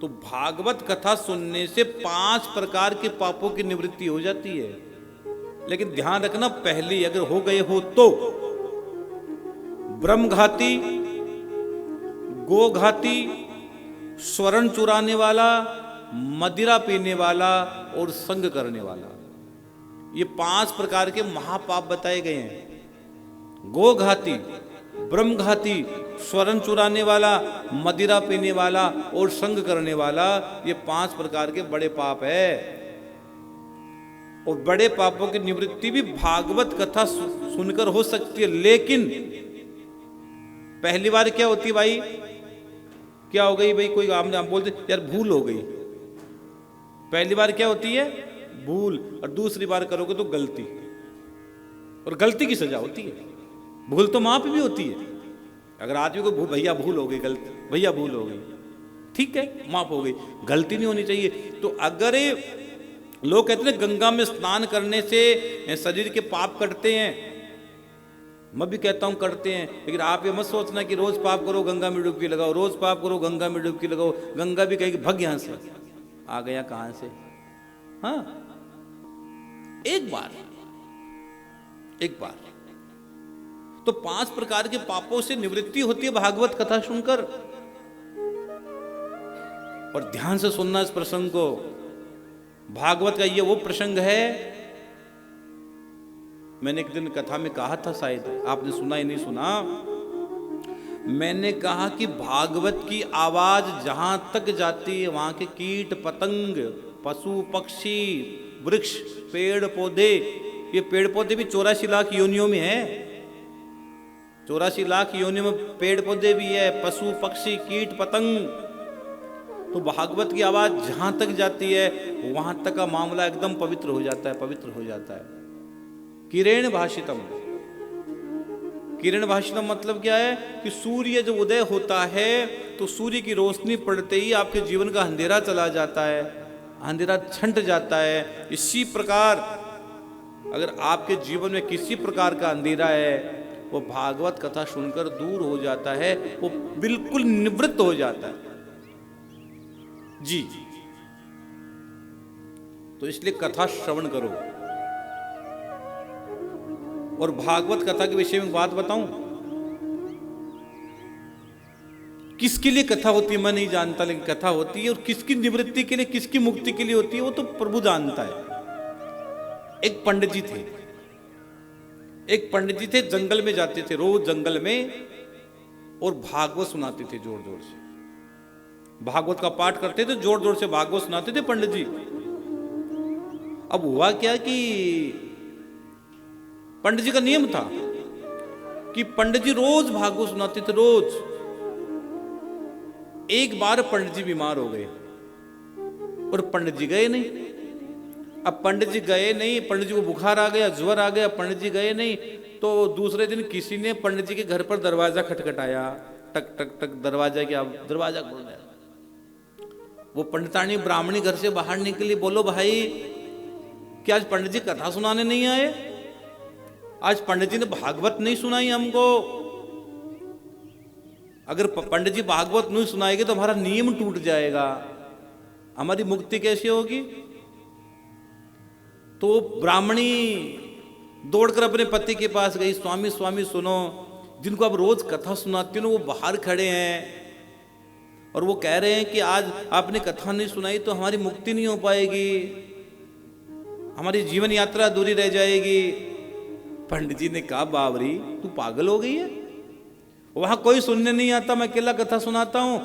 तो भागवत कथा सुनने से 5 प्रकार के पापों की निवृत्ति हो जाती है। लेकिन ध्यान रखना, पहले अगर हो गए हो तो ब्रह्मघाती, गोघाती, स्वर्ण चुराने वाला, मदिरा पीने वाला और संग करने वाला, ये 5 प्रकार के महापाप बताए गए हैं। गोघाती, ब्रह्मघाती, स्वर्ण चुराने वाला, मदिरा पीने वाला और संग करने वाला, ये 5 प्रकार के बड़े पाप है। और बड़े पापों की निवृत्ति भी भागवत कथा सुनकर हो सकती है। लेकिन पहली बार क्या होती है भाई, क्या हो गई भाई, कोई हम बोलते यार भूल हो गई। पहली बार क्या होती है, भूल, और दूसरी बार करोगे तो गलती, और गलती की सजा होती है। भूल तो माफ भी होती है। अगर आदमी को भैया भूल हो गई, गलती भैया भूल हो गई, ठीक है माफ हो गई, गलती नहीं होनी चाहिए। तो अगर लोग कहते हैं गंगा में स्नान करने से शरीर के पाप कटते हैं, मैं भी कहता हूं करते हैं, लेकिन आप ये मत सोचना कि रोज पाप करो गंगा में डुबकी लगाओ, रोज पाप करो गंगा में डुबकी लगाओ। गंगा भी कहेगी भग यहां से, आ गया कहां से। हाँ, एक बार तो 5 प्रकार के पापों से निवृत्ति होती है भागवत कथा सुनकर। और ध्यान से सुनना इस प्रसंग को। भागवत का ये वो प्रसंग है, मैंने एक दिन कथा में कहा था, शायद आपने सुना ही नहीं सुना। मैंने कहा कि भागवत की आवाज जहां तक जाती है वहां के कीट पतंग, पशु पक्षी, वृक्ष, पेड़ पौधे, ये पेड़ पौधे भी 84 लाख योनियों में है। 84 लाख योनियों में पेड़ पौधे भी है, पशु पक्षी, कीट पतंग। तो भागवत की आवाज जहां तक जाती है वहां तक का मामला एकदम पवित्र हो जाता है, पवित्र हो जाता है। किरण भाषितम, किरण भाषितम मतलब क्या है कि सूर्य जब उदय होता है तो सूर्य की रोशनी पड़ते ही आपके जीवन का अंधेरा चला जाता है, अंधेरा छंट जाता है। इसी प्रकार अगर आपके जीवन में किसी प्रकार का अंधेरा है, वो भागवत कथा सुनकर दूर हो जाता है, वो बिल्कुल निवृत्त हो जाता है जी। तो इसलिए कथा श्रवण करो। और भागवत कथा के विषय में बात बताऊं, किसके लिए कथा होती है मैं नहीं जानता, लेकिन कथा होती है। और किसकी निवृत्ति के लिए, किसकी मुक्ति के लिए होती है वो तो प्रभु जानता है। एक पंडित जी थे, जंगल में जाते थे रोज जंगल में, और भागवत सुनाते थे जोर जोर से। भागवत का पाठ करते थे, जोर जोर से भागवत सुनाते थे पंडित जी। अब हुआ क्या कि पंडित जी का नियम था कि पंडित जी रोज भागवत सुनाते थे, रोज। एक बार पंडित जी बीमार हो गए और पंडित जी गए नहीं। अब पंडित जी गए नहीं, पंडित जी को बुखार आ गया, ज्वर आ गया, पंडित जी गए नहीं। तो दूसरे दिन किसी ने पंडित जी के घर पर दरवाजा खटखटाया, टक टक टक, दरवाजा क्या, दरवाजा खोल दिया। वो पंडितानी ब्राह्मणी घर से बाहर निकली, बोलो भाई क्या आज पंडित जी कथा सुनाने नहीं आए? आज पंडित जी ने भागवत नहीं सुनाई हमको। अगर पंडित जी भागवत नहीं सुनाएंगे तो हमारा नियम टूट जाएगा, हमारी मुक्ति कैसे होगी? तो ब्राह्मणी दौड़कर अपने पति के पास गई, स्वामी स्वामी सुनो, जिनको आप रोज कथा सुनाते हो वो बाहर खड़े हैं और वो कह रहे हैं कि आज आपने कथा नहीं सुनाई तो हमारी मुक्ति नहीं हो पाएगी, हमारी जीवन यात्रा अधूरी रह जाएगी। पंडित जी ने कहा बावरी तू पागल हो गई है, वहां कोई सुनने नहीं आता, मैं अकेला कथा सुनाता हूं।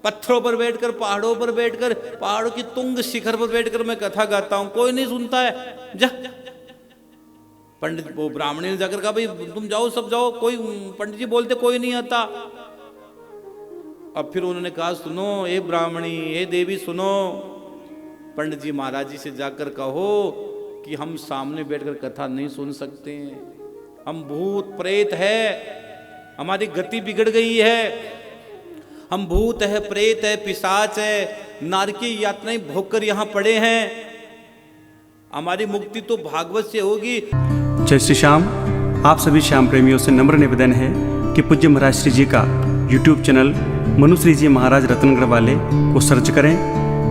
पत्थरों पर बैठकर, पहाड़ों पर बैठकर, पहाड़ों की तुंग शिखर पर बैठकर मैं कथा गाता हूं, कोई नहीं सुनता है, जा। पंडित वो ब्राह्मणी ने जाकर कहा भाई तुम जाओ, सब जाओ, कोई, पंडित जी बोलते कोई नहीं आता। अब फिर उन्होंने कहा सुनो हे ब्राह्मणी, हे देवी सुनो, पंडित जी महाराज जी से जाकर कहो कि हम सामने बैठकर कथा नहीं सुन सकते, हम भूत प्रेत है, हमारी गति बिगड़ गई है, हम भूत है, प्रेत है, पिशाच है, नारकीय यातनाएं भोगकर यहाँ पड़े हैं, हमारी मुक्ति तो भागवत से होगी। जय श्री श्याम। आप सभी श्याम प्रेमियों से नम्र निवेदन है कि पूज्य महाराज श्री जी का YouTube चैनल मनुश्री जी महाराज रत्नगढ़ वाले को सर्च करें,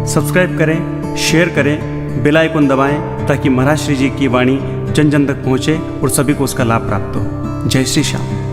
सब्सक्राइब करें, शेयर करें, बेल आइकन दबाएं ताकि महाराज श्री जी की वाणी जन जन तक पहुँचे और सभी को उसका लाभ प्राप्त हो। जय श्री श्याम।